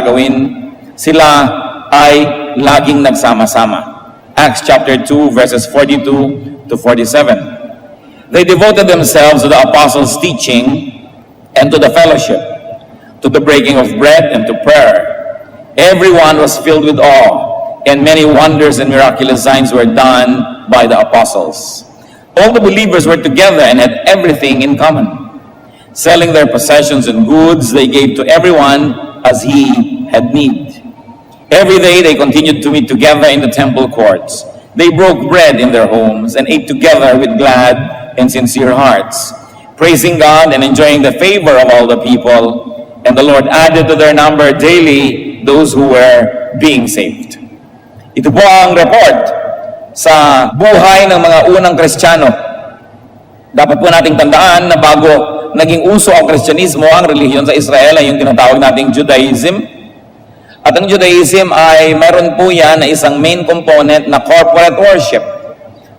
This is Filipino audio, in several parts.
gagawin, sila ay laging nagsama-sama. Acts chapter 2 verses 42 to 47. They devoted themselves to the apostles' teaching and to the fellowship, to the breaking of bread and to prayer. Everyone was filled with awe, and many wonders and miraculous signs were done by the apostles. All the believers were together and had everything in common. Selling their possessions and goods, they gave to everyone as he had need. Every day they continued to meet together in the temple courts. They broke bread in their homes and ate together with glad and sincere hearts, praising God and enjoying the favor of all the people. And the Lord added to their number daily those who were being saved. Ito po ang report sa buhay ng mga unang Kristiyano. Dapat po nating tandaan na bago naging uso ang Kristyanismo, ang relihiyon sa Israel ay yung tinatawag nating Judaism. At ang Judaism ay meron po yan na isang main component na corporate worship.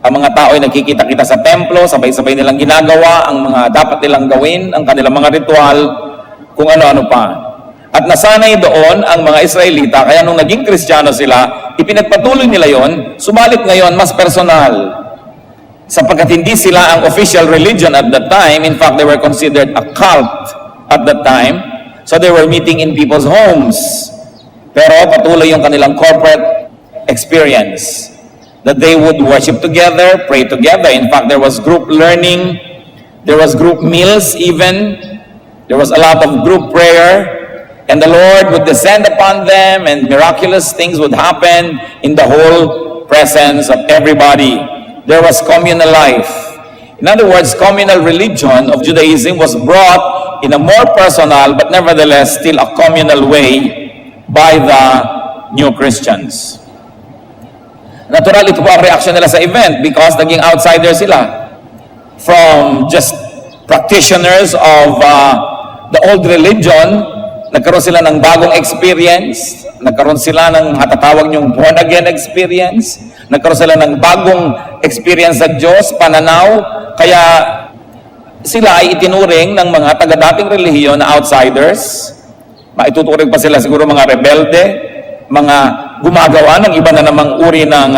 Ang mga tao ay nakikita-kita sa templo, sabay-sabay nilang ginagawa ang mga dapat nilang gawin, ang kanilang mga ritual, kung ano-ano pa. At nasanay doon ang mga Israelita, kaya nung naging Kristiyano sila, ipinagpatuloy nila yon, subalit ngayon mas personal. Sapagkat hindi sila ang official religion at that time, in fact, they were considered a cult at that time, so they were meeting in people's homes. Pero patuloy yung kanilang corporate experience, that they would worship together, pray together. In fact, there was group learning, there was group meals even, there was a lot of group prayer, and the Lord would descend upon them and miraculous things would happen in the whole presence of everybody. There was communal life. In other words, communal religion of Judaism was brought in a more personal but nevertheless still a communal way by the new Christians. Natural, ito po ang reaction nila sa event because naging outsider sila from just practitioners of the old religion. Nagkaroon sila ng bagong experience, nagkaroon sila ng matatawag niyong born again experience, nagkaroon sila ng bagong experience sa Diyos, pananaw, kaya sila ay itinuring ng mga taga-dating relihiyon na outsiders. Maituturing pa sila siguro mga rebelde, mga gumagawa ng iba na namang uri ng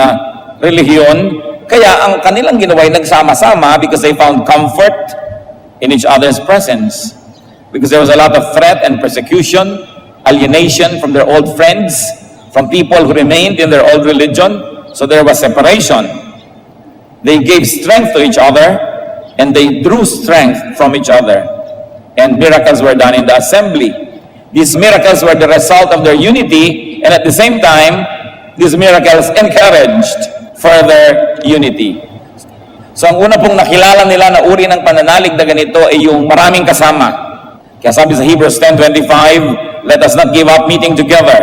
relihiyon. Kaya ang kanilang ginawa ay nagsama-sama because they found comfort in each other's presence. Because there was a lot of threat and persecution, alienation from their old friends, from people who remained in their old religion. So there was separation. They gave strength to each other, and they drew strength from each other. And miracles were done in the assembly. These miracles were the result of their unity, and at the same time, these miracles encouraged further unity. So ang una pong nakilala nila na uri ng pananalig na ganito ay yung maraming kasama. Kaya sabi sa Hebrews 10:25, let us not give up meeting together,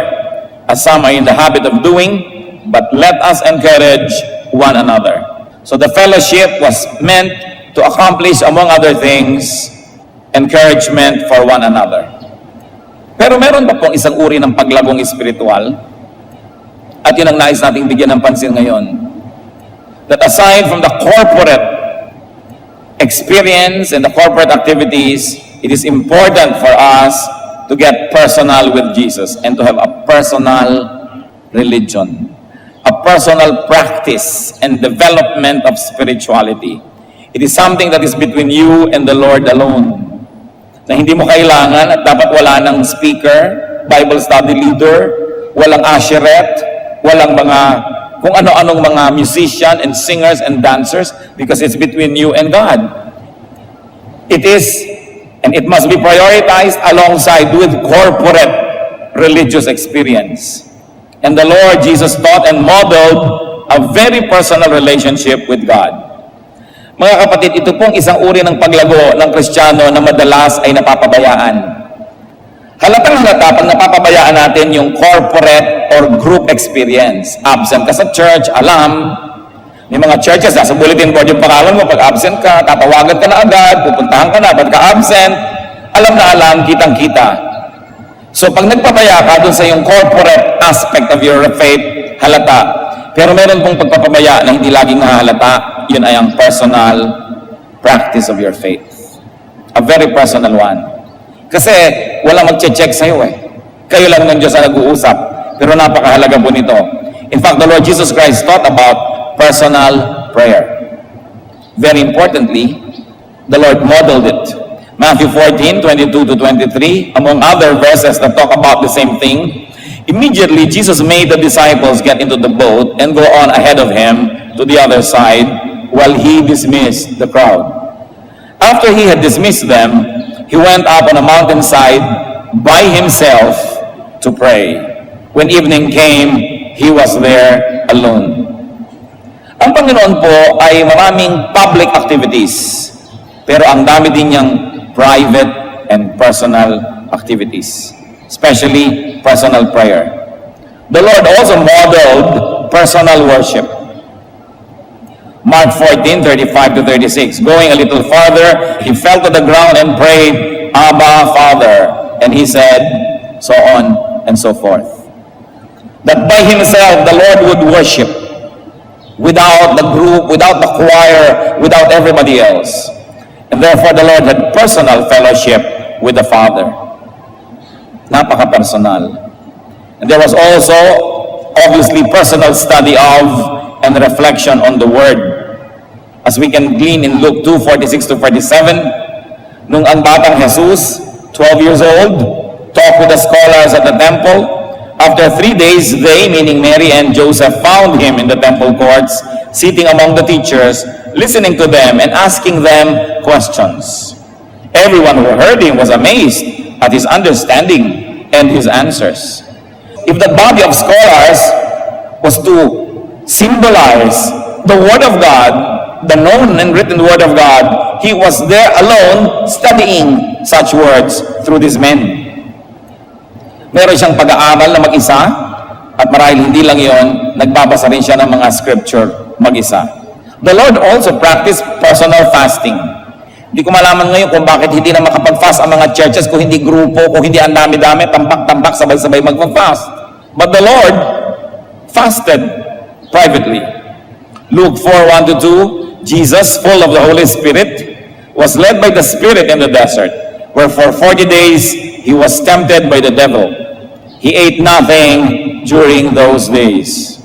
as some are in the habit of doing, but let us encourage one another. So the fellowship was meant to accomplish, among other things, encouragement for one another. Pero meron pa pong isang uri ng paglagong espiritual, at yun ang nais nating bigyan ng pansin ngayon. That aside from the corporate experience and the corporate activities, it is important for us to get personal with Jesus and to have a personal religion, a personal practice and development of spirituality. It is something that is between you and the Lord alone, na hindi mo kailangan at dapat wala ng speaker, Bible study leader, walang usheret, walang mga kung ano-anong mga musician and singers and dancers, because it's between you and God. It is, and it must be prioritized alongside with corporate religious experience. And the Lord Jesus taught and modeled a very personal relationship with God. Mga kapatid, ito pong isang uri ng paglago ng Kristiyano na madalas ay napapabayaan. Halatang halata pag napapabayaan natin yung corporate or group experience. Absent ka sa church, alam, may mga churches, nasa bulletin board yung pangalan mo, pag absent ka, tatawagan ka na agad, pupuntahan ka na, ba't ka absent? Alam na alam, kitang-kita. So pag nagpabaya ka dun sa yung corporate aspect of your faith, halata. Pero meron pong pagpapabaya na hindi laging nahalata, yun ay ang personal practice of your faith. A very personal one. Kasi wala mag-check sa'yo eh. Kayo lang ng Diyos ang nag-uusap. Pero napakahalaga po nito. In fact, the Lord Jesus Christ taught about personal prayer. Very importantly, the Lord modeled it. Matthew 14, 22 to 23, among other verses that talk about the same thing. Immediately, Jesus made the disciples get into the boat and go on ahead of him to the other side while he dismissed the crowd. After he had dismissed them, he went up on a mountainside by himself to pray. When evening came, he was there alone. Ang Panginoon po ay maraming public activities, pero ang dami din niyang private and personal activities, especially personal prayer. The Lord also modeled personal worship. Mark 14, 35 to 36. Going a little farther, he fell to the ground and prayed, Abba, Father. And he said, so on and so forth. That by himself, the Lord would worship without the group, without the choir, without everybody else. And therefore, the Lord had personal fellowship with the Father. Napaka-personal. And there was also, obviously, personal study of and reflection on the Word. As we can glean in Luke 2, 46 to 47, nung ang batang Jesus, 12 years old, talked with the scholars at the temple. After 3 days, they, meaning Mary and Joseph, found him in the temple courts, sitting among the teachers, listening to them and asking them questions. Everyone who heard him was amazed at his understanding and his answers. If the body of scholars was to symbolize the Word of God, the known and written Word of God, he was there alone studying such words through these men. Meron siyang pag-aaral na mag-isa, at marahil hindi lang yon, nagbabasa rin siya ng mga scripture mag-isa. The Lord also practiced personal fasting. Hindi ko malaman ngayon kung bakit hindi na makapag-fast ang mga churches, kung hindi grupo, kung hindi ang dami-dami, tambak-tambak, sabay-sabay mag-fast. But the Lord fasted privately. Luke 4, 1 to 2, Jesus, full of the Holy Spirit, was led by the Spirit in the desert, where for 40 days he was tempted by the devil. He ate nothing during those days.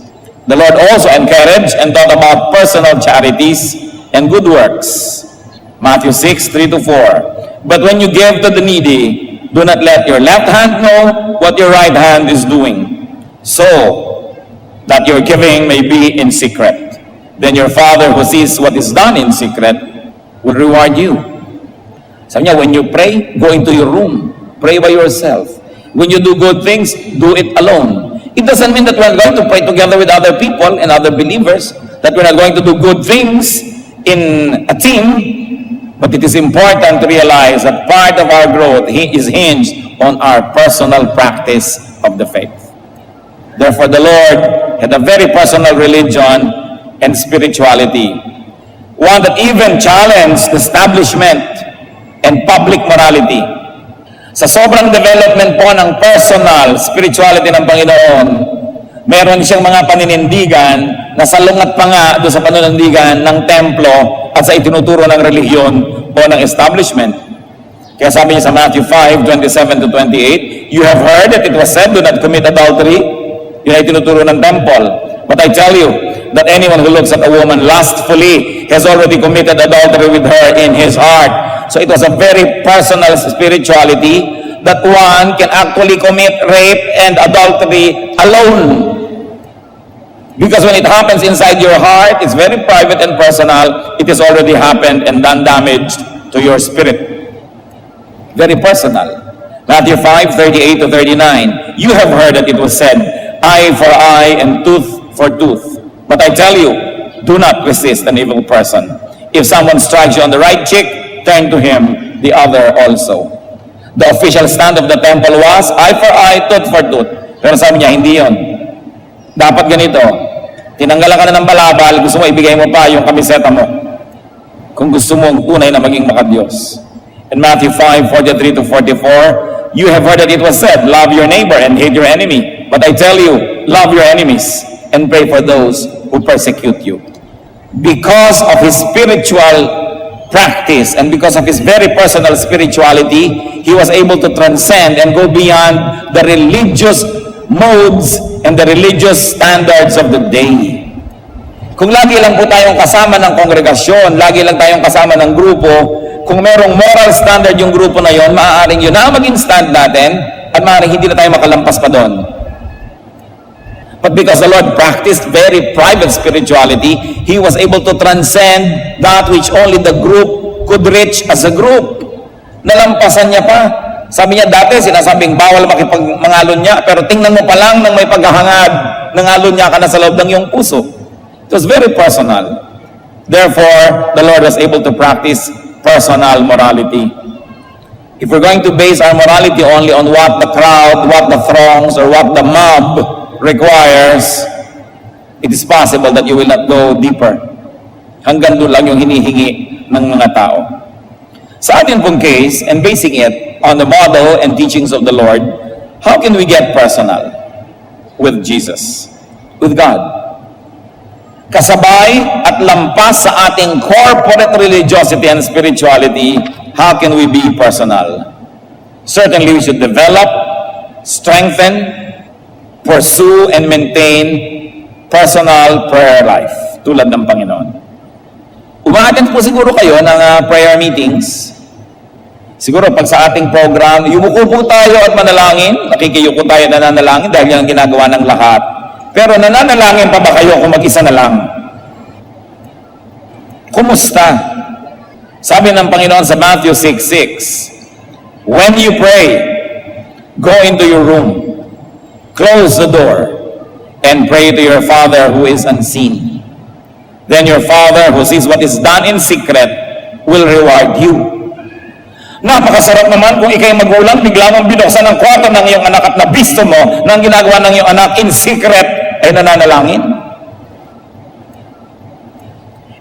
The Lord also encouraged and taught about personal charities and good works. Matthew 6, 3 to 4. But when you give to the needy, do not let your left hand know what your right hand is doing, so that your giving may be in secret. Then your Father who sees what is done in secret will reward you. Sabi niya, when you pray, go into your room. Pray by yourself. When you do good things, do it alone. It doesn't mean that we're going to pray together with other people and other believers, that we're not going to do good things in a team, but it is important to realize that part of our growth is hinged on our personal practice of the faith. Therefore, the Lord had a very personal religion and spirituality, one that even challenged the establishment and public morality. Sa sobrang development po ng personal spirituality ng Panginoon, meron siyang mga paninindigan na salungat pa nga doon sa paninindigan ng templo at sa itinuturo ng relihiyon o ng establishment. Kaya sabi niya sa Matthew 5, 27 to 28, you have heard that it was said, do not commit adultery. Yun ay tinuturo ng temple. But I tell you, that anyone who looks at a woman lustfully has already committed adultery with her in his heart. So it was a very personal spirituality that one can actually commit rape and adultery alone. Because when it happens inside your heart, it's very private and personal. It has already happened and done damage to your spirit. Very personal. Matthew 5, 38 to 39. You have heard that it was said, eye for eye and tooth for tooth. But I tell you, do not resist an evil person. If someone strikes you on the right cheek, turn to him the other also. The official stand of the temple was eye for eye, tooth for tooth. Pero sabi niya, hindi yon. Dapat ganito. Tinanggalan ka na ng balabal, gusto mo ibigay mo pa yung kamiseta mo. Kung gusto mo tunay na maging makadiyos. In Matthew 5, 43 to 44, you have heard that it was said, love your neighbor and hate your enemy. But I tell you, love your enemies and pray for those who persecute you. Because of his spiritual practice and because of his very personal spirituality, he was able to transcend and go beyond the religious modes and the religious standards of the day. Kung lagi lang po tayong kasama ng kongregasyon, lagi lang tayong kasama ng grupo, kung merong moral standard yung grupo na yon, maaaring yun na maging stand natin at maaaring hindi na tayo makalampas pa doon. But because the Lord practiced very private spirituality, He was able to transcend that which only the group could reach as a group. Nalampasan niya pa. Sabi niya dati, sinasabing bawal makipagmangalon niya, pero tingnan mo pa lang nang may paghahangad, nangalon niya ka na sa loob ng iyong puso. It was very personal. Therefore, the Lord was able to practice personal morality. If we're going to base our morality only on what the crowd, what the throngs, or what the mob requires, it is possible that you will not go deeper. Hanggang doon lang yung hinihingi ng mga tao. Sa atin pong case, and basing it on the model and teachings of the Lord, how can we get personal with Jesus, with God? Kasabay at lampas sa ating corporate religiosity and spirituality, how can we be personal? Certainly we should develop, strengthen, pursue and maintain personal prayer life tulad ng Panginoon. Umaattend po siguro kayo ng prayer meetings. Siguro pag sa ating program, yumuko po tayo at manalangin, nakikiyuko tayo na nanalangin dahil yan ang ginagawa ng lahat. Pero nananalangin pa ba kayo kung mag-isa na lang? Kumusta? Sabi ng Panginoon sa Matthew 6:6, when you pray, go into your room, close the door, and pray to your Father who is unseen. Then your Father who sees what is done in secret will reward you. Napakasarap naman kung ikay magulang, bigla mong binuksan ang kwarto ng iyong anak at nabisto mo na ang ginagawa ng iyong anak in secret ay nananalangin.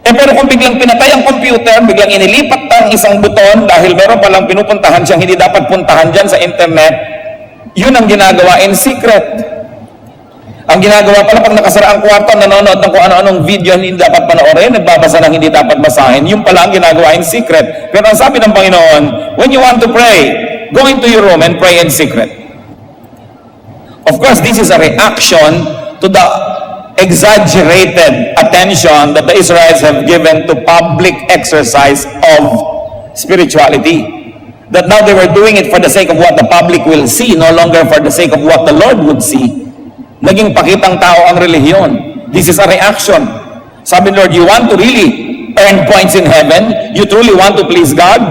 Pero kung biglang pinatay ang computer, biglang inilipat ang isang buton dahil meron palang pinupuntahan siyang hindi dapat puntahan dyan sa internet, yun ang ginagawa in secret. Ang ginagawa pala pag nakasara ang kwarto, nanonood ng kung ano-anong video hindi dapat panoorin, nagbabasa ng hindi dapat basahin, yun pala ang ginagawa in secret. Pero ang sabi ng Panginoon, when you want to pray, go into your room and pray in secret. Of course, this is a reaction to the exaggerated attention that the Israelites have given to public exercise of spirituality. That now they were doing it for the sake of what the public will see, no longer for the sake of what the Lord would see. Naging pakitang tao ang relihiyon. This is a reaction. Sabi ng Lord, you want to really earn points in heaven? You truly want to please God?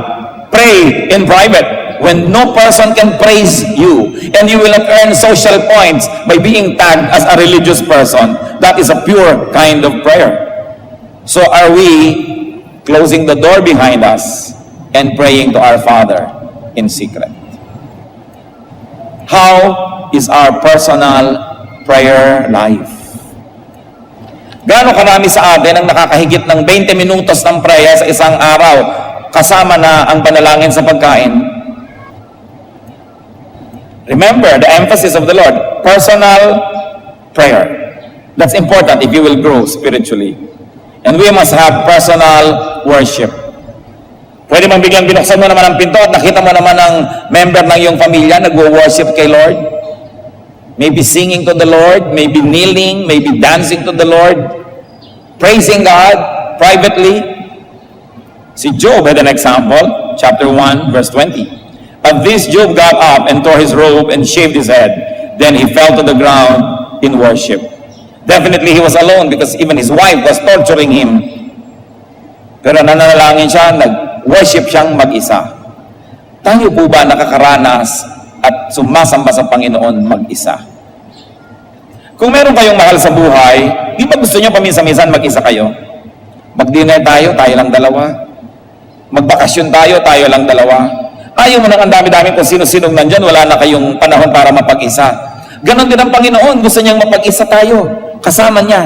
Pray in private when no person can praise you, and you will not earn social points by being tagged as a religious person. That is a pure kind of prayer. So are we closing the door behind us and praying to our Father in secret? How is our personal prayer life? Gaano karami sa atin ang nakakahigit ng 20 minutos ng prayer sa isang araw kasama na ang panalangin sa pagkain? Remember the emphasis of the Lord, personal prayer. That's important if you will grow spiritually. And we must have personal worship. Pwede mang biglang binuksan mo naman ang pinto at nakita mo naman ang member ng iyong pamilya nagwo-worship kay Lord. Maybe singing to the Lord, maybe kneeling, maybe dancing to the Lord, praising God privately. Si Job had an example, chapter 1, verse 20. Of this Job got up and tore his robe and shaved his head. Then he fell to the ground in worship. Definitely he was alone because even his wife was torturing him. Pero nananalangin siya, nag-worship siyang mag-isa. Tayo po ba nakakaranas at sumasamba sa Panginoon mag-isa? Kung meron kayong mahal sa buhay, di ba gusto nyo paminsan-minsan mag-isa kayo? Mag-dinner tayo, tayo lang dalawa. Magbakasyon tayo, tayo lang dalawa. Ayaw mo nang ang dami-dami kung sino-sinong nandyan, wala na kayong panahon para mapag-isa. Ganon din ang Panginoon, gusto niyang mapag-isa tayo, kasama niya.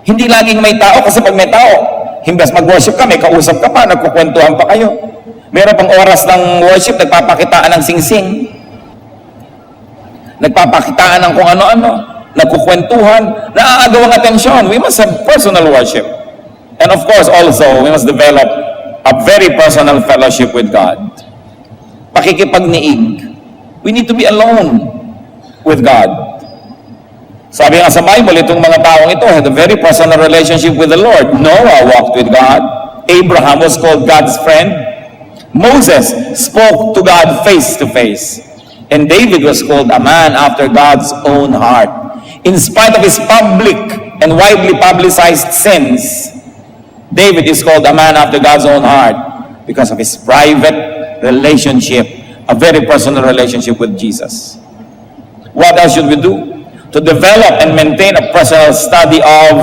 Hindi laging may tao, kasi pag may tao, himbas mag-worship ka, may kausap ka pa, nagkukwentuhan pa kayo. Meron pang oras ng worship, nagpapakitaan ng sing-sing. Nagpapakitaan ng kung ano-ano, nagkukwentuhan, naaagaw ang atensyon. We must have personal worship. And of course, also, we must develop a very personal fellowship with God. Pakikipagniig. We need to be alone with God. Sabi nga sa Bible, itong mga taong ito had a very personal relationship with the Lord. Noah walked with God. Abraham was called God's friend. Moses spoke to God face to face. And David was called a man after God's own heart. In spite of his public and widely publicized sins, David is called a man after God's own heart because of his private relationship, a very personal relationship with Jesus. What else should we do? To develop and maintain a personal study of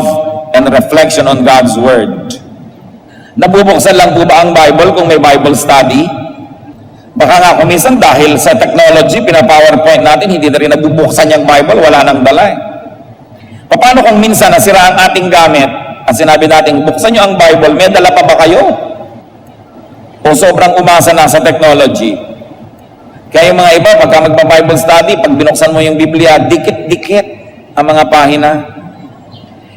and reflection on God's Word. Nabubuksan lang po ba ang Bible kung may Bible study? Baka nga kung minsan dahil sa technology, pina-PowerPoint natin, hindi na rin nabubuksan yung Bible, wala nang dala eh. Paano kung minsan nasira ang ating gamit at sinabi natin, buksan nyo ang Bible, may dala pa ba kayo? O sobrang umasa na sa technology? Kaya yung mga iba, pagka magpa-Bible study, pag binuksan mo yung Biblia, dikit-dikit ang mga pahina.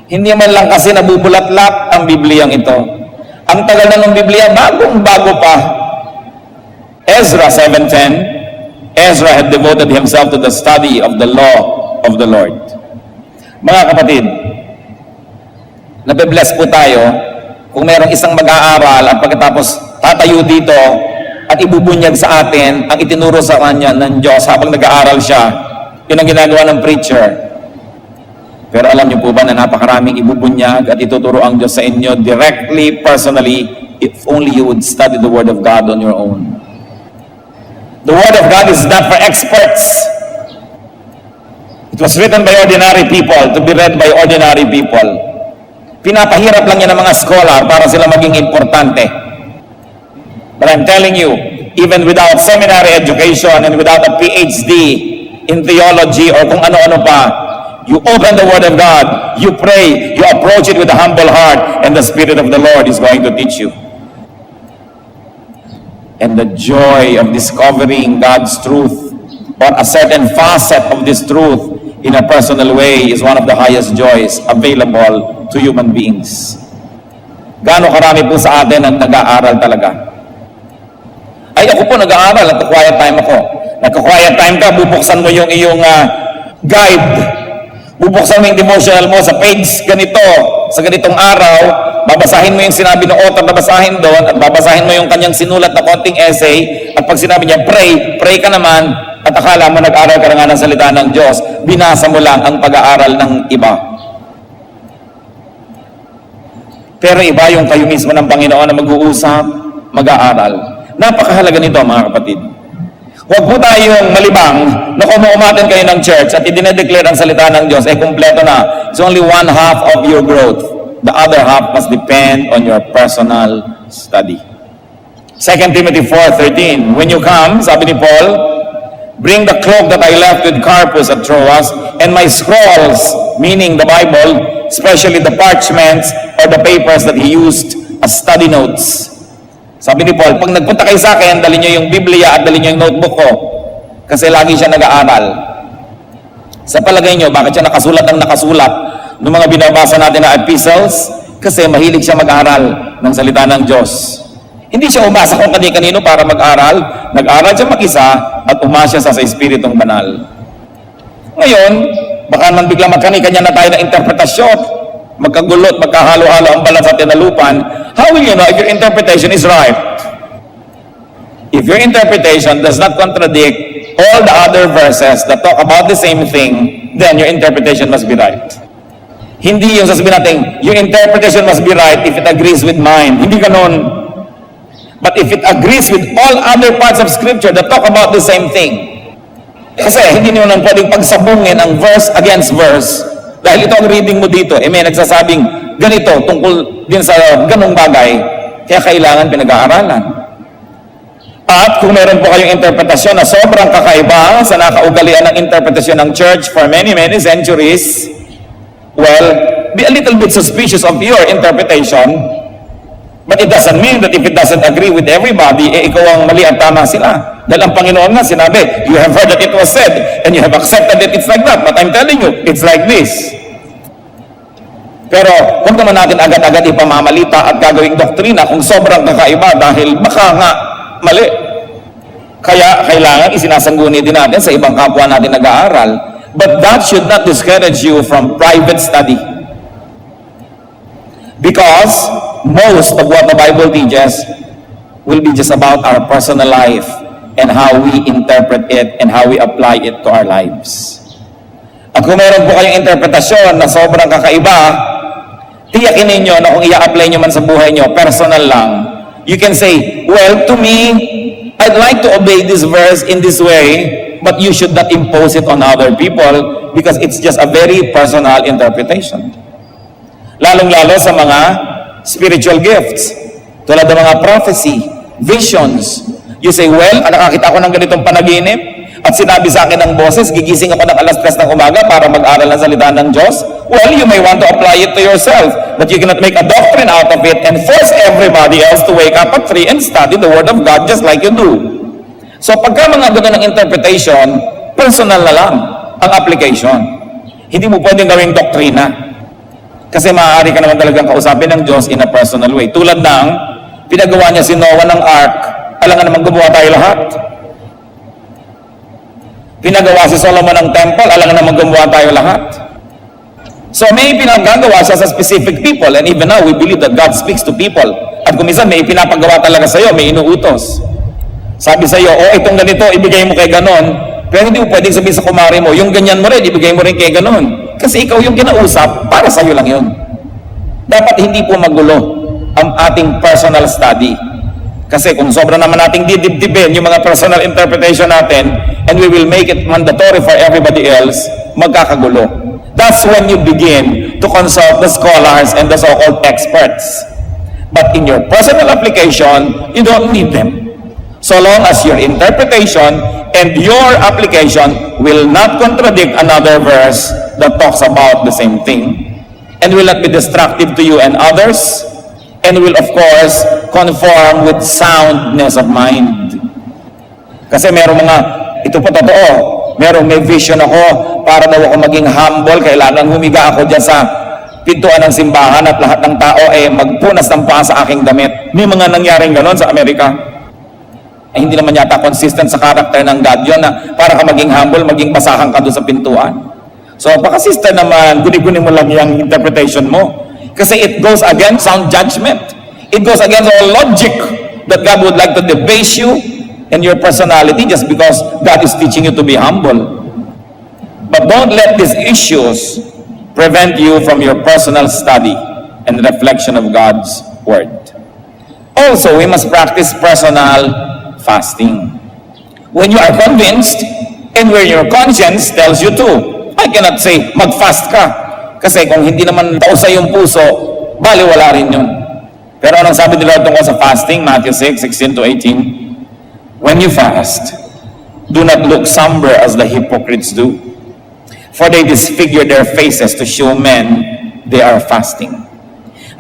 Hindi man lang kasi nabubulat-lat ang Bibliang ito. Ang tagal na ng Biblia, bagong-bago pa. Ezra 7:10, Ezra had devoted himself to the study of the law of the Lord. Mga kapatid, nabe-bless po tayo kung mayroong isang mag-aaral at pagkatapos tatayo dito at ibubunyag sa atin ang itinuro sa kanya ng Diyos habang nag-aaral siya. Yun ang ginagawa ng preacher. Pero alam niyo po ba na napakaraming ibubunyag at ituturo ang Diyos sa inyo directly, personally, if only you would study the Word of God on your own. The Word of God is not for experts. It was written by ordinary people to be read by ordinary people. Pinapahirap lang yan ng mga scholar para sila maging importante. But I'm telling you, even without seminary education and without a PhD in theology or kung ano-ano pa, you open the Word of God, you pray, you approach it with a humble heart, and the Spirit of the Lord is going to teach you. And the joy of discovering God's truth or a certain facet of this truth in a personal way is one of the highest joys available to human beings. Gaano karami po sa atin ang nag-aaral talaga? Ay, ako po nag-aaral, nagka-quiet time ako. Nagka-quiet time ka, bubuksan mo yung iyong guide. Bubuksan mo yung devotional mo sa page ganito, sa ganitong araw, babasahin mo yung sinabi ng author na basahin doon, at babasahin mo yung kanyang sinulat na konting essay, at pag sinabi niya, pray ka naman, at akala mo nag-aaral ka na nga ng salita ng Diyos, binasa mo lang ang pag-aaral ng iba. Pero iba yung kayo mismo ng Panginoon na mag-uusap, mag-aaral. Napakahalaga nito mga kapatid. Huwag po tayong malibang na kung umaten kayo ng church at idinedeclare ang salita ng Diyos, kumpleto na. It's only 1/2 of your growth. The other half must depend on your personal study. 2 Timothy 4:13, when you come, sabi ni Paul, bring the cloak that I left with Carpus at Troas, and my scrolls, meaning the Bible, especially the parchments or the papers that he used as study notes. Sabi ni Paul, pag nagpunta kayo sa akin, dali nyo yung Biblia at dali nyo yung notebook ko. Kasi lagi siya nag-aaral. Sa palagay nyo, bakit siya nakasulat ng nakasulat ng mga binabasa natin na epistles? Kasi mahilig siya mag-aaral ng salita ng Diyos. Hindi siya umasa kung kani-kanino para mag-aral. Nag-aral siya mag-isa at umasa siya sa Espiritong Banal. Ngayon, baka man biglang magkani-kanya na tayo ng interpretasyon, magkagulot, magkahalo-halo ang balat sa tinalupan. How will you know if your interpretation is right? If your interpretation does not contradict all the other verses that talk about the same thing, then your interpretation must be right. Hindi yung sasabihin natin, your interpretation must be right if it agrees with mine. Hindi ganon. But if it agrees with all other parts of Scripture that talk about the same thing. Kasi hindi nyo nang pwedeng pagsabungin ang verse against verse. Dahil ito ang reading mo dito, may nagsasabing ganito tungkol din sa ganong bagay, kaya kailangan pinag-aaralan. At kung meron po kayong interpretasyon na sobrang kakaiba sa nakaugalian ng interpretasyon ng church for many centuries, well, be a little bit suspicious of your interpretation, but it doesn't mean that if it doesn't agree with everybody, ikaw ang mali at tama sila. Dahil ang Panginoon nga sinabi, you have heard that it was said, and you have accepted that it's like that, but I'm telling you, it's like this. Pero huwag naman natin agad-agad ipamamalita at gagawing doktrina kung sobrang kakaiba dahil baka nga mali. Kaya kailangan isinasangguni din natin sa ibang kapwa natin nag-aaral. But that should not discourage you from private study. Because most of what the Bible teaches will be just about our personal life and how we interpret it and how we apply it to our lives. At kung meron po kayong interpretasyon na sobrang kakaiba, tiyakin ninyo na kung i-apply nyo man sa buhay nyo, personal lang. You can say, well, to me, I'd like to obey this verse in this way, but you should not impose it on other people because it's just a very personal interpretation. Lalong-lalo sa mga spiritual gifts, tulad ng mga prophecy, visions. You say, well, nakakita ko ng ganitong panaginip at sinabi sa akin ng boses, gigising ako ng alas 3 ng umaga para mag-aral ng salita ng Diyos. Well, you may want to apply it to yourself, but you cannot make a doctrine out of it and force everybody else to wake up at 3 and study the Word of God just like you do. So pagka mga ganun ng interpretation, personal na lang ang application. Hindi mo pwedeng gawing doktrina. Kasi maaari ka naman talagang kausapin ng Diyos in a personal way. Tulad ng pinagawa niya si Noah ng ark, alam nga naman gumawa tayo lahat. Pinagawa si Solomon ng temple, alam nga naman gumawa tayo lahat. So may pinagagawa siya sa specific people, and even now we believe that God speaks to people. At kung minsan may pinapagawa talaga sa iyo, may inuutos. Sabi sa iyo, oh itong ganito, ibigay mo kay ganon. Pero hindi mo pwedeng sabihin sa kumari mo, yung ganyan mo rin, ibigay mo rin kay ganon. Kasi ikaw yung kinausap, para sa iyo lang yun. Dapat hindi po magulo ang ating personal study. Kasi kung sobra naman nating didibdibin yung mga personal interpretation natin, and we will make it mandatory for everybody else, magkakagulo. That's when you begin to consult the scholars and the so-called experts. But in your personal application, you don't need them. So long as your interpretation and your application will not contradict another verse that talks about the same thing, and will not be destructive to you and others, and will of course conform with soundness of mind. Kasi merong mga, ito po totoo, may vision ako, para daw ako maging humble, kailangan humiga ako dyan sa pintuan ng simbahan at lahat ng tao magpunas ng paa sa aking damit. May mga nangyaring ganon sa Amerika. Hindi naman yata consistent sa karakter ng God yun na para ka maging humble, maging basahan ka doon sa pintuan. So baka sister naman, guni-guni mo lang yung interpretation mo. Kasi it goes against sound judgment. It goes against all logic that God would like to debase you and your personality just because God is teaching you to be humble. But don't let these issues prevent you from your personal study and reflection of God's Word. Also, we must practice personal fasting. When you are convinced and where your conscience tells you to. I cannot say, mag-fast ka. Kasi kung hindi naman tao sa iyong puso, baliwala rin yun. Pero anong sabi nila tungkol sa fasting? Matthew 6:16-18. When you fast, do not look somber as the hypocrites do. For they disfigure their faces to show men they are fasting.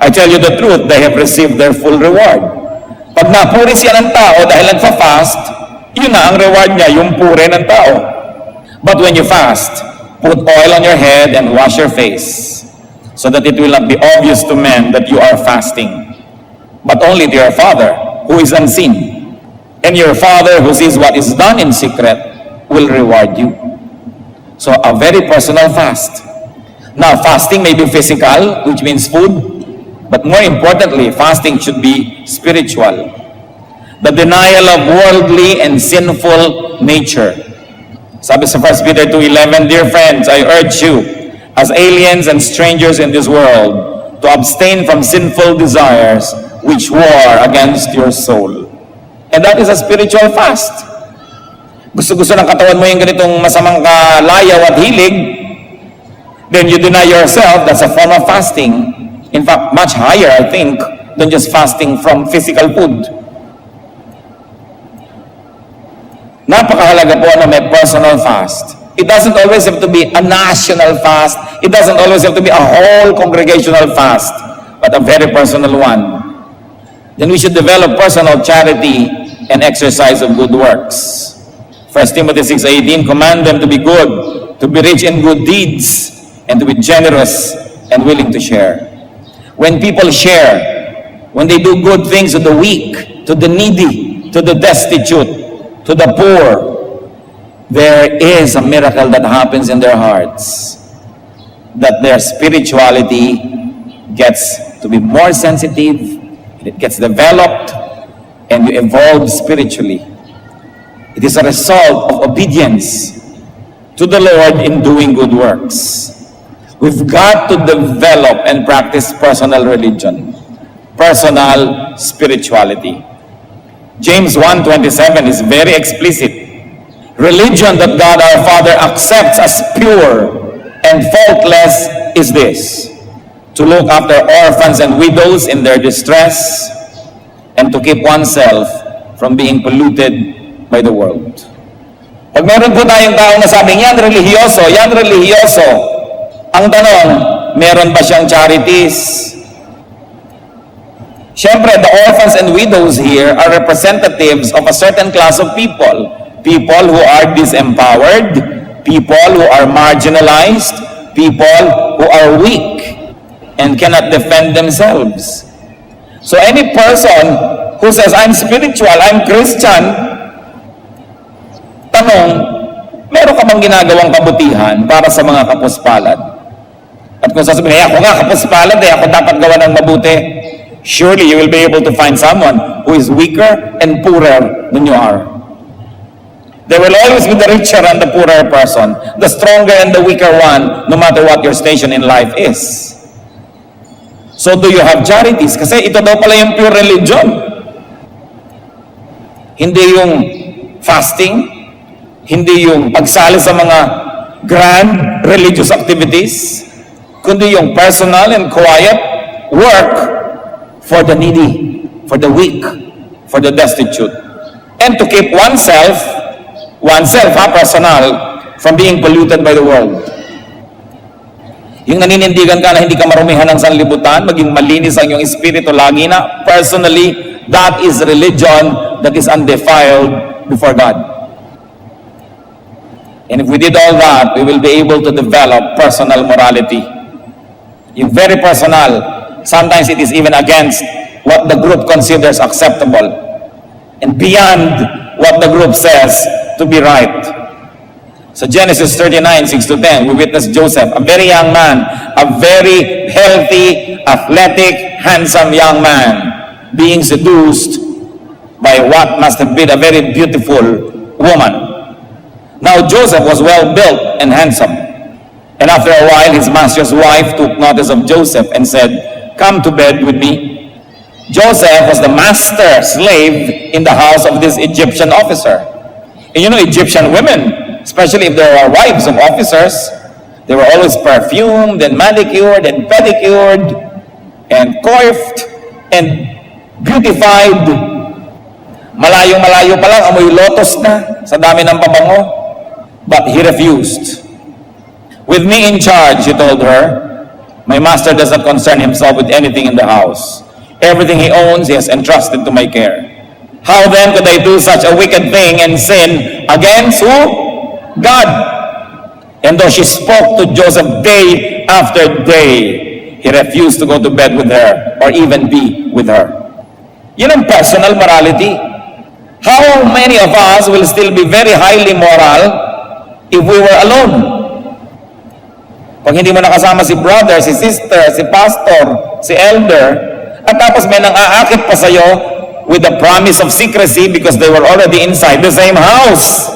I tell you the truth, they have received their full reward. Pag napuri siya ng tao dahil nagfa-fast, yun na ang reward niya, yung puri ng tao. But when you fast, put oil on your head and wash your face, so that it will not be obvious to men that you are fasting, but only to your Father who is unseen. And your Father who sees what is done in secret will reward you. So a very personal fast. Now, fasting may be physical, which means food, but more importantly, fasting should be spiritual. The denial of worldly and sinful nature. Sabi sa 1 Peter 2:11, dear friends, I urge you, as aliens and strangers in this world, to abstain from sinful desires which war against your soul. And that is a spiritual fast. Gusto-gusto ng katawan mo yung ganitong masamang kalayaw at hilig, then you deny yourself, that's a form of fasting. In fact, much higher, I think, than just fasting from physical food. Napakahalaga po na may personal fast. It doesn't always have to be a national fast. It doesn't always have to be a whole congregational fast, but a very personal one. Then we should develop personal charity and exercise of good works. 1 Timothy 6:18, command them to be good, to be rich in good deeds, and to be generous, and willing to share. When people share, when they do good things to the weak, to the needy, to the destitute, to the poor, there is a miracle that happens in their hearts, that their spirituality gets to be more sensitive, it gets developed, and you evolve spiritually. It is a result of obedience to the Lord in doing good works. We've got to develop and practice personal religion, personal spirituality. James 1:27 is very explicit. Religion that God our Father accepts as pure and faultless is this: to look after orphans and widows in their distress, and to keep oneself from being polluted by the world. Pag meron po tayong taong nasabing, yan relihiyoso, ang tanong, meron ba siyang charities? Siyempre, the orphans and widows here are representatives of a certain class of people. People who are disempowered, people who are marginalized, people who are weak and cannot defend themselves. So any person who says, I'm spiritual, I'm Christian, tanong, meron ka bang ginagawang kabutihan para sa mga kapuspalad? At kung sasabihin, ako nga kapuspalad, ako dapat gawa ng mabuti, surely you will be able to find someone who is weaker and poorer than you are. There will always be the richer and the poorer person, the stronger and the weaker one, no matter what your station in life is. So do you have charities? Kasi ito daw pala yung pure religion. Hindi yung fasting, hindi yung pagsali sa mga grand religious activities, kundi yung personal and quiet work for the needy, for the weak, for the destitute. And to keep oneself, personal, from being polluted by the world. Yung naninindigan ka na hindi ka marumihan ng sanlibutan, maging malinis ang iyong espiritu lagi na, personally, that is religion that is undefiled before God. And if we did all that, we will be able to develop personal morality. Yung very personal, sometimes it is even against what the group considers acceptable and beyond what the group says to be right. So Genesis 39:6-10, we witness Joseph, a very young man, a very healthy, athletic, handsome young man, being seduced by what must have been a very beautiful woman. Now Joseph was well built and handsome. And after a while, his master's wife took notice of Joseph and said, come to bed with me. Joseph was the master slave in the house of this Egyptian officer. And you know, Egyptian women, especially if they are wives of officers, they were always perfumed and manicured and pedicured and coiffed and beautified. Malayo-malayo pa lang, amoy lotos na sa dami ng pabango. But he refused. With me in charge, he told her, my master does not concern himself with anything in the house. Everything he owns, he has entrusted to my care. How then could I do such a wicked thing and sin against who? God. And though she spoke to Joseph day after day, he refused to go to bed with her or even be with her. Yun ang personal morality. How many of us will still be very highly moral if we were alone? Pag hindi mo nakasama si brother, si sister, si pastor, si elder, at tapos may nang-aakit pa sa'yo with the promise of secrecy because they were already inside the same house.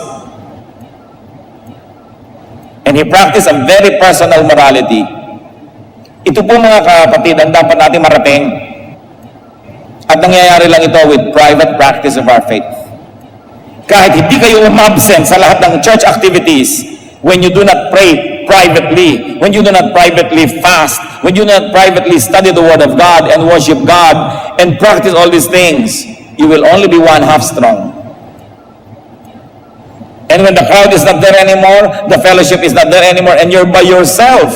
And he practiced a very personal morality. Ito po mga kapatid ang dapat natin marating. At nangyayari lang ito with private practice of our faith. Kahit hindi kayo umabsent sa lahat ng church activities, when you do not pray privately, when you do not privately fast, when you do not privately study the Word of God and worship God and practice all these things, you will only be one half strong. And when the crowd is not there anymore, the fellowship is not there anymore, and you're by yourself,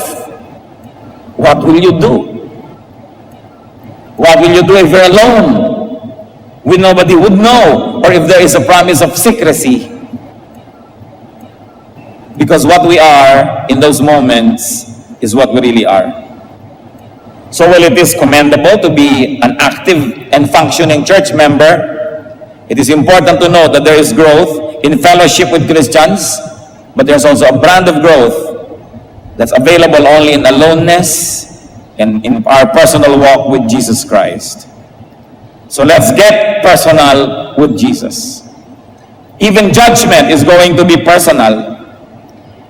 what will you do? What will you do if you're alone? When nobody would know, or if there is a promise of secrecy? Because what we are in those moments is what we really are. So while it is commendable to be an active and functioning church member, it is important to note that there is growth in fellowship with Christians, but there's also a brand of growth that's available only in aloneness and in our personal walk with Jesus Christ. So let's get personal with Jesus. Even judgment is going to be personal.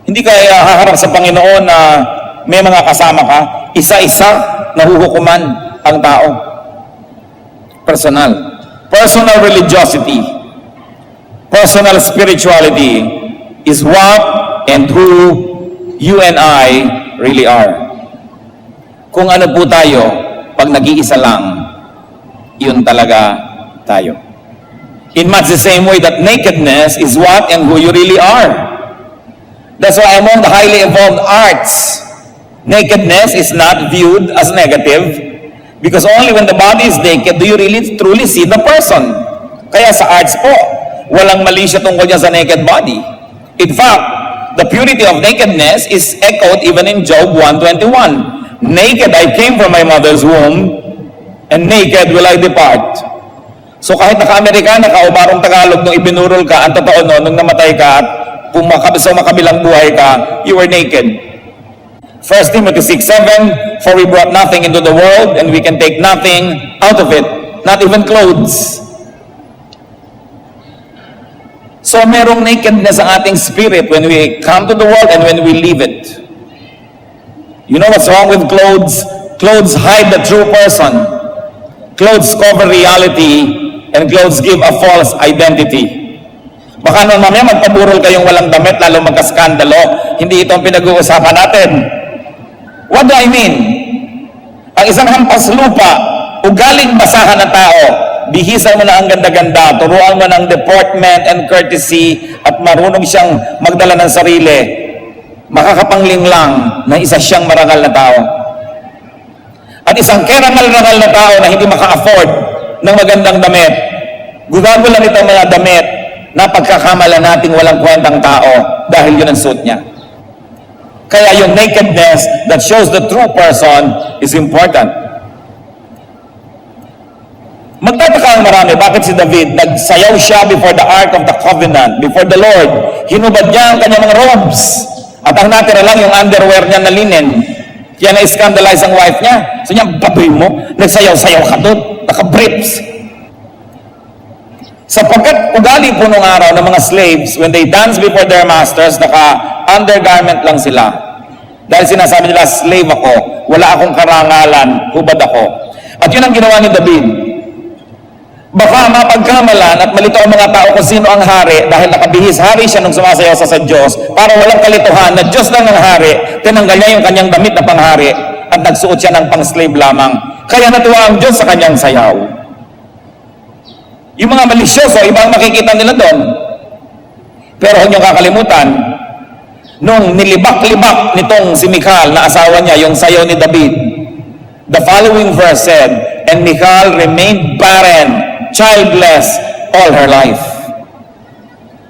Hindi ka haharap sa Panginoon na may mga kasama ka, isa-isa nahuhukuman ang tao. Personal. Personal religiosity, personal spirituality is what and who you and I really are. Kung ano po tayo, pag nag-iisa lang, yun talaga tayo. In much the same way that nakedness is what and who you really are. That's why among the highly evolved arts, nakedness is not viewed as negative, because only when the body is naked do you really truly see the person. Kaya sa arts po, walang mali siya tungkol niya sa naked body. In fact, the purity of nakedness is echoed even in Job 1:21. Naked I came from my mother's womb, and naked will I depart. So kahit naka-Amerikana ka o barong Tagalog nung ibinurol ka, ang totoo no, nung namatay ka at sa makabilang buhay ka, you were naked. 1 Timothy 6:7, for we brought nothing into the world, and we can take nothing out of it, not even clothes. So merong nakedness ang ating spirit when we come to the world and when we leave it. You know what's wrong with clothes? Clothes hide the true person. Clothes cover reality, and clothes give a false identity. Baka nung mamaya magpaburol kayong walang damit, lalo magkaskandalo, hindi ito ang pinag-uusapan natin. What do I mean? Ang isang hampas lupa, ugaling basahan ng tao, bihisan mo na ang ganda-ganda, turuan mo ng deportment and courtesy, at marunong siyang magdala ng sarili, makakapangling lang na isa siyang marangal na tao. At isang kerangal-rangal na tao na hindi maka-afford ng magandang damit, gugago lang itong mga damit na pagkakamala nating walang kwentang tao dahil yun ang suit niya. Kaya yung nakedness that shows the true person is important. Magtataka ang marami, bakit si David, nagsayaw siya before the Ark of the Covenant, before the Lord, hinubad niya ang kanyang mga robes, at ang natira lang yung underwear niya na linen. Kaya na-scandalize ang wife niya. So niya, baboy mo, nagsayaw-sayaw ka doon, naka-briefs. Sapagkat ugali po nung araw ng mga slaves, when they dance before their masters, naka-undergarment lang sila. Dahil sinasabi nila, slave ako, wala akong karangalan, hubad ako. At yun ang ginawa ni David. Baka mapagkamalan at malito ang mga tao kung sino ang hari, dahil nakabihis hari siya nung sumasayaw sa Diyos, para walang kalituhan na Diyos lang ang hari, tinanggal niya yung kanyang damit na panghari, at nagsuot siya ng pang-slave lamang. Kaya natuwa ang Diyos sa kanyang sayaw. Yung mga malisyoso, ibang makikita nila doon. Pero huwag niyong kakalimutan, nung nilibak-libak nitong si Michal na asawa niya, yung sayaw ni David, the following verse said, and Michal remained barren, childless, all her life.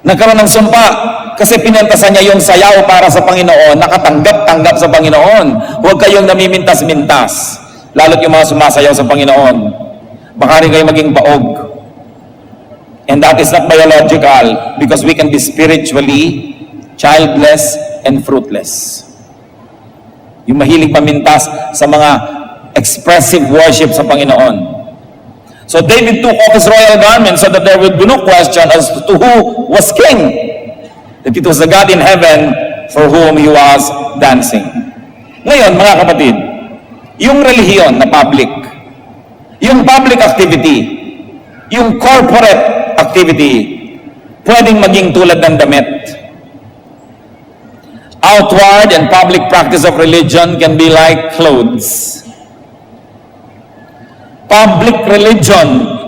Nagkaroon ng sumpa, kasi pinantasan niya yung sayaw para sa Panginoon, nakatanggap-tanggap sa Panginoon. Huwag kayong namimintas-mintas, lalo't yung mga sumasayaw sa Panginoon. Baka rin kayo maging paog. And that is not biological, because we can be spiritually childless and fruitless. Yung mahilig pamintas sa mga expressive worship sa Panginoon. So David took off his royal garment so that there would be no question as to who was king. That it was the God in heaven for whom he was dancing. Ngayon, mga kapatid, yung relihiyon na public, yung public activity, yung corporate activity, pwedeng maging tulad ng damit. Outward and public practice of religion can be like clothes. Public religion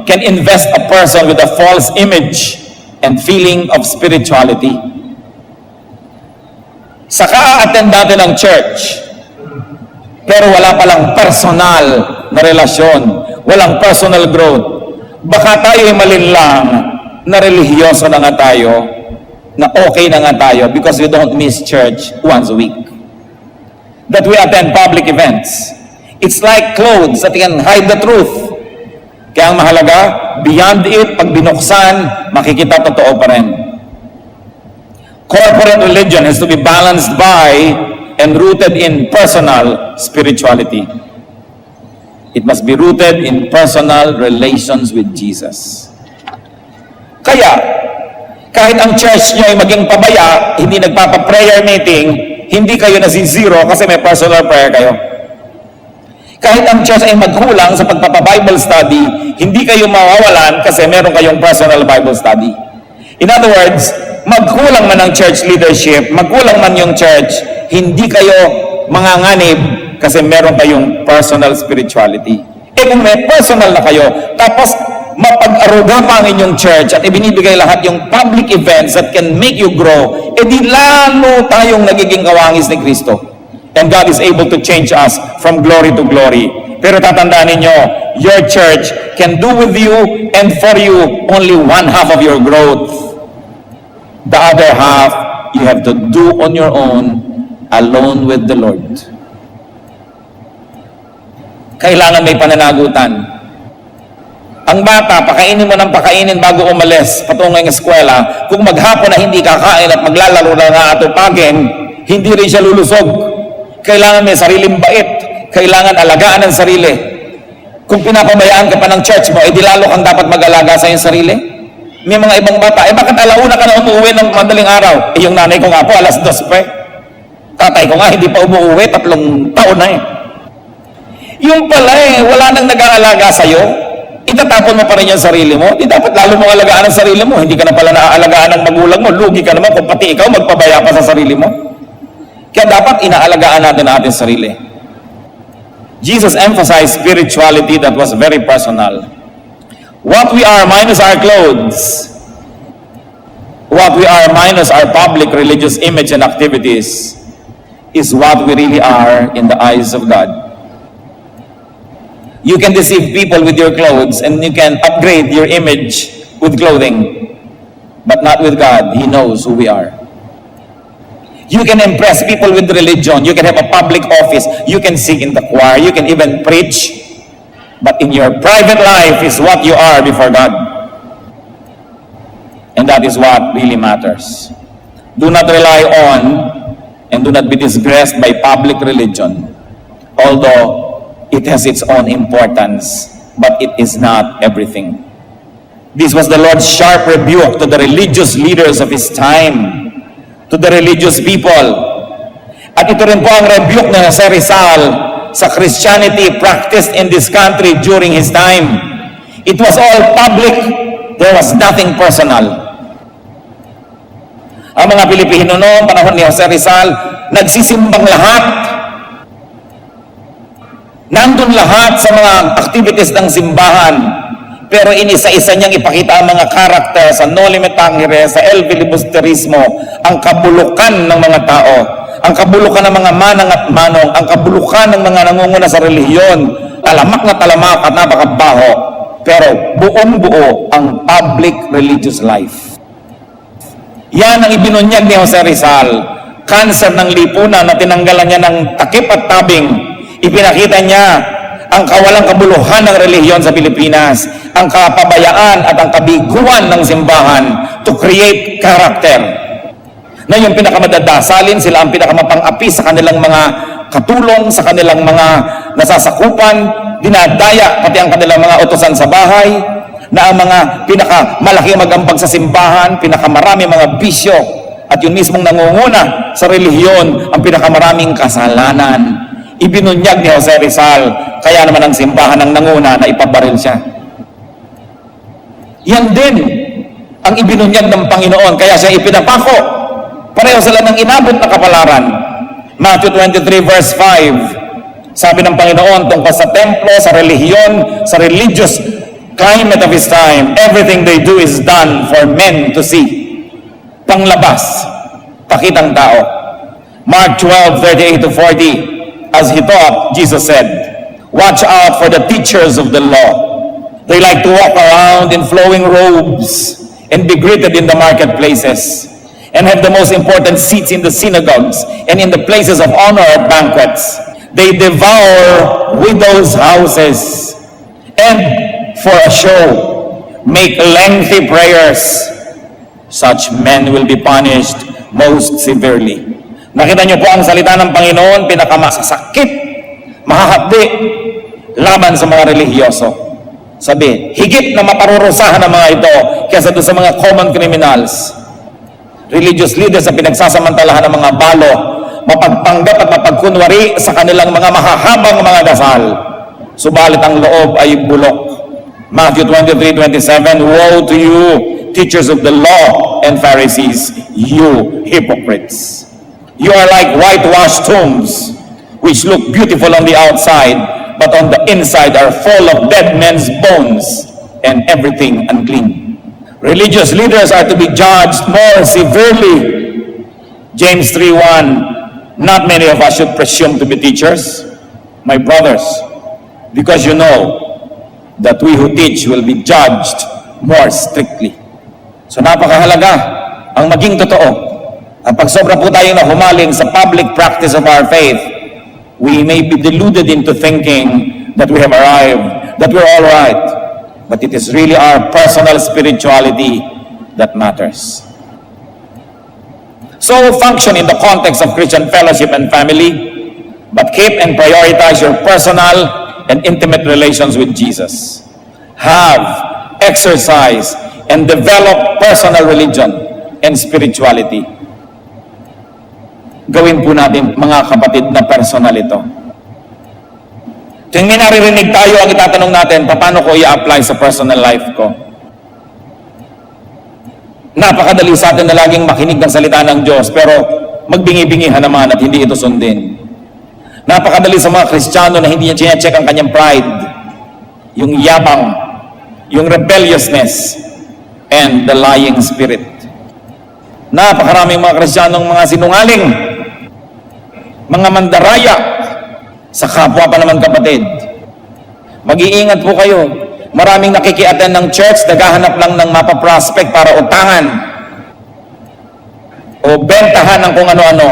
can invest a person with a false image and feeling of spirituality. Saka attend natin ang church, pero wala palang personal na relasyon, walang personal growth. Baka tayo'y malinlang na relihiyoso na nga tayo, na okay na nga tayo because we don't miss church once a week. That we attend public events. It's like clothes that can hide the truth. Kaya ang mahalaga, beyond it, pag binuksan, makikita totoo pa rin. Corporate religion has to be balanced by and rooted in personal spirituality. It must be rooted in personal relations with Jesus. Kaya, kahit ang church nyo ay maging pabaya, hindi nagpapa-prayer meeting, hindi kayo nasi-zero kasi may personal prayer kayo. Kahit ang church ay magkulang sa pagpapa-Bible study, hindi kayo mawawalan kasi meron kayong personal Bible study. In other words, magkulang man ang church leadership, magkulang man yung church, hindi kayo manganganib kasi meron kayong personal spirituality. Eh kung may personal na kayo, tapos mapag-aruga pa ang inyong church at ibinibigay lahat yung public events that can make you grow, eh di lalo tayong nagiging kawangis ni Kristo. And God is able to change us from glory to glory. Pero tatandaan ninyo, your church can do with you and for you only one half of your growth. The other half, you have to do on your own, alone with the Lord. Kailangan may pananagutan. Ang bata, pakainin mo ng pakainin bago umalis patungo ng eskwela. Kung maghapon na hindi kakain at maglalaro na nga atupagin, hindi rin siya lulusog. Kailangan may sariling bait. Kailangan alagaan ang sarili. Kung pinapabayaan ka pa ng church mo, di lalo kang dapat mag-alaga sa iyong sarili. May mga ibang bata, bakit alauna ka na umuwi ng madaling araw? Yung nanay ko nga po, alas 2 pa. Tatay ko nga, hindi pa umuwi, 3 taon na Yung pala wala nang nag-aalaga sa'yo, itatapon mo pa rin yung sarili mo. Di dapat lalo mong alagaan ang sarili mo. Hindi ka na pala naaalagaan ng magulang mo. Lugi ka naman kung pati ikaw magpabaya pa sa sarili mo. Kaya dapat inaalagaan natin ang ating sarili. Jesus emphasized spirituality that was very personal. What we are minus our clothes, what we are minus our public religious image and activities, is what we really are in the eyes of God. You can deceive people with your clothes and you can upgrade your image with clothing, but not with God. He knows who we are. You can impress people with religion. You can have a public office. You can sing in the choir. You can even preach. But in your private life is what you are before God. And that is what really matters. Do not rely on and do not be disgraced by public religion. Although it has its own importance, but it is not everything. This was the Lord's sharp rebuke to the religious leaders of His time, to the religious people. At ito rin po ang rebuke ni Jose Rizal sa Christianity practiced in this country during his time. It was all public. There was nothing personal. Ang mga Pilipino noong panahon ni Jose Rizal, nagsisimbang lahat. Nandun lahat sa mga activities ng simbahan. Pero inisa-isa niyang ipakita ang mga karakter sa No Limit Tangere, sa El Filibusterismo, ang kabulukan ng mga tao, ang kabulukan ng mga manang at manong, ang kabulukan ng mga nangunguna sa relihiyon, talamak na talamak at napakabaho. Pero buong-buo ang public religious life. Yan ang ibinunyag ni Jose Rizal. Cancer ng lipunan na tinanggalan niya ng takip at tabing. Ipinakita niya ang kawalang kabuluhan ng relihiyon sa Pilipinas, ang kapabayaan at ang kabiguan ng simbahan to create character. Na yung pinakamadadasalin, sila ang pinakamapang-api sa kanilang mga katulong, sa kanilang mga nasasakupan, dinadaya pati ang kanilang mga utusan sa bahay, na ang mga pinakamalaking mag-ambag sa simbahan, pinakamarami mga bisyo, at yun mismong nangunguna sa relihiyon, ang pinakamaraming kasalanan. Ibinunyag ni Jose Rizal, kaya naman ang simbahan ng nanguna na ipabaril siya. Yan din ang ibinunyag ng Panginoon, kaya siya ipinapako. Pareho sila ng inabot na kapalaran. Matthew 23 verse 5, sabi ng Panginoon tungkol sa templo, sa relihiyon, sa religious climate of His time, everything they do is done for men to see. Panglabas, pakitang tao. Mark 12:38 to 40, as He taught, Jesus said, "Watch out for the teachers of the law. They like to walk around in flowing robes and be greeted in the marketplaces and have the most important seats in the synagogues and in the places of honor at banquets. They devour widows' houses, and for a show, make lengthy prayers. Such men will be punished most severely. Nakita niyo po ang salita ng Panginoon, pinakamasasakit, mahahapdi, laban sa mga relihiyoso. Sabi, higit na maparurusahan ng mga ito kaysa doon sa mga common criminals. Religious leaders na pinagsasamantalahan ng mga balo, mapagpanggap at mapagkunwari sa kanilang mga mahahabang mga dasal. Subalit ang loob ay bulok. Matthew 23:27, Woe to you, teachers of the law and Pharisees, you hypocrites! You are like whitewashed tombs, which look beautiful on the outside, but on the inside are full of dead men's bones and everything unclean. Religious leaders are to be judged more severely. James 3:1, not many of us should presume to be teachers, my brothers, because you know that we who teach will be judged more strictly. So napakahalaga ang maging totoo. At pag sobra po tayong nahumaling sa public practice of our faith, we may be deluded into thinking that we have arrived, that we're all right. But it is really our personal spirituality that matters. So function in the context of Christian fellowship and family, but keep and prioritize your personal and intimate relations with Jesus. Have, exercise, and develop personal religion and spirituality. Gawin po natin, mga kapatid, na personal ito. Tuwing may naririnig tayo, ang itatanong natin, paano ko i-apply sa personal life ko? Napakadali sa atin na laging makinig ng salita ng Diyos, pero magbingi-bingihan naman at hindi ito sundin. Napakadali sa mga Kristiyano na hindi niya check ang kanyang pride, yung yabang, yung rebelliousness, and the lying spirit. Napakaraming mga Kristiyanong mga sinungaling, mga mandaraya, sa kapwa pa naman kapatid. Mag-iingat po kayo. Maraming nakikiatan ng church, naghahanap lang ng mapaprospect para utangan o bentahan ng kung ano-ano.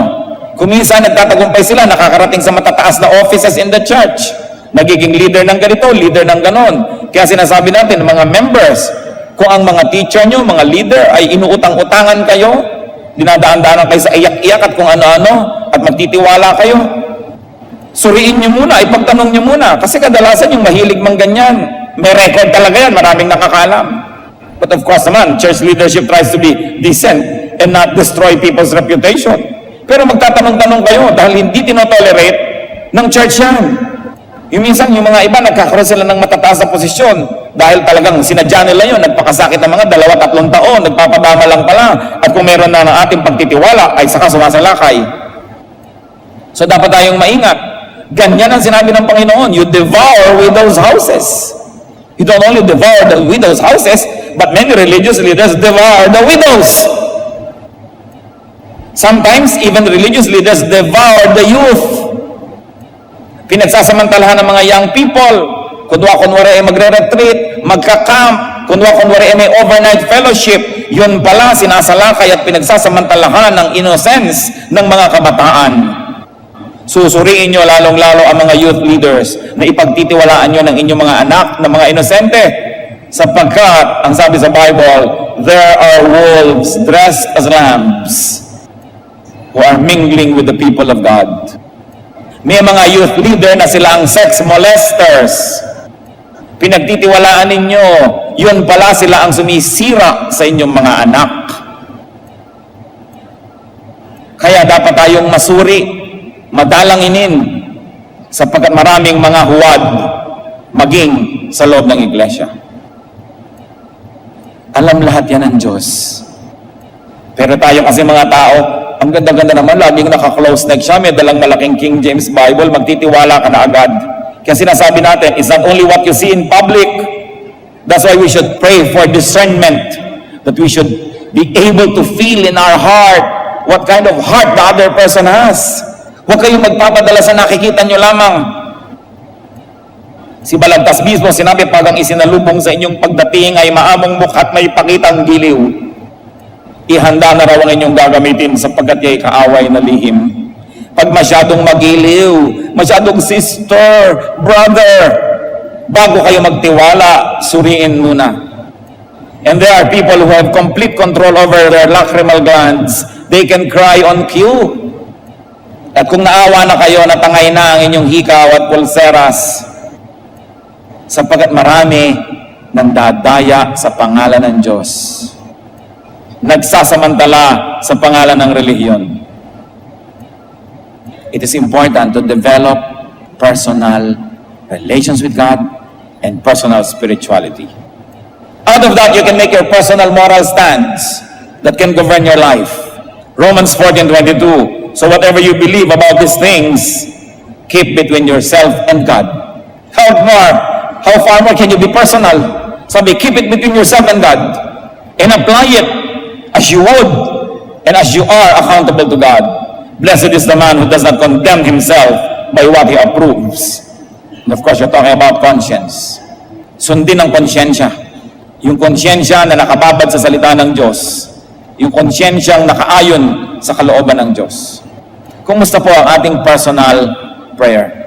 Kuminsan nagtatagumpay sila, nakakarating sa matataas na offices in the church. Nagiging leader ng ganito, leader ng ganon. Kaya sinasabi natin, mga members, kung ang mga teacher nyo, mga leader, ay inuutang-utangan kayo, dinadaan-daanan kayo sa iyak-iyak at kung ano-ano, at magtitiwala kayo, suriin nyo muna, ipagtanong nyo muna. Kasi kadalasan yung mahilig mang ganyan, may record talaga yan, maraming nakakalam. But of course naman, church leadership tries to be decent and not destroy people's reputation. Pero magtatanong-tanong kayo dahil hindi tinotolerate ng church yan. Yung minsan, yung mga iba, nagkakaroon sila ng matataas na posisyon dahil talagang sinadya nila yun, nagpakasakit ng mga 2-3 taon, nagpapadama lang pala, at kung meron na ng ating pagtitiwala, ay saka sumasalakay. So dapat tayong maingat. Ganyan ang sinabi ng Panginoon, you devour widows' houses. You don't only devour the widows' houses, but many religious leaders devour the widows. Sometimes, even religious leaders devour the youth. Pinagsasamantalahan ng mga young people. Kunwari ay magre-retreat, magka-camp, kunwari ay may overnight fellowship. Yun pala, sinasalakay at pinagsasamantalahan ng innocence ng mga kabataan. Susuriin nyo lalong-lalo ang mga youth leaders na ipagtitiwalaan nyo ng inyong mga anak na mga inosente. Sapagkat, ang sabi sa Bible, there are wolves dressed as lambs who are mingling with the people of God. May mga youth leader na sila ang sex molesters. Pinagtitiwalaan ninyo, yun pala sila ang sumisira sa inyong mga anak. Kaya dapat tayong masuri, madalanginin, sapagkat maraming mga huwad maging sa loob ng iglesia. Alam lahat yan ng Diyos. Pero tayo kasi mga tao, ang ganda-ganda naman, laging naka-close neck siya, may dalang malaking King James Bible, magtitiwala ka na agad. Kaya sinasabi natin, it's not only what you see in public, that's why we should pray for discernment, that we should be able to feel in our heart what kind of heart the other person has. Huwag kayong magpapadala sa nakikita nyo lamang. Si Balagtas mismo, sinabi, pag ang isinalubong sa inyong pagdating ay maamong mukha at may pakitang giliw, ihanda na raw ang inyong gagamitin sapagkat ya'y kaaway na lihim. Pag masyadong magiliw, masyadong sister, brother, bago kayo magtiwala, suriin muna. And there are people who have complete control over their lacrimal glands. They can cry on cue. At kung naawa na kayo, natangay na ang inyong hikaw at pulseras, sapagkat marami nandadaya sa pangalan ng Diyos. Nagsasamantala sa pangalan ng relihiyon. It is important to develop personal relations with God and personal spirituality. Out of that, you can make your personal moral stance that can govern your life. Romans 14:22. So whatever you believe about these things, keep between yourself and God. How far more can you be personal? Sabi, keep it between yourself and God. And apply it as you would and as you are accountable to God. Blessed is the man who does not condemn himself by what he approves. And of course, you're talking about conscience. Sundin ang konsyensya. Yung konsyensya na nakababad sa salita ng Diyos. Yung konsyensyang nakaayon sa kalooban ng Diyos. Kumusta po ang ating personal prayer?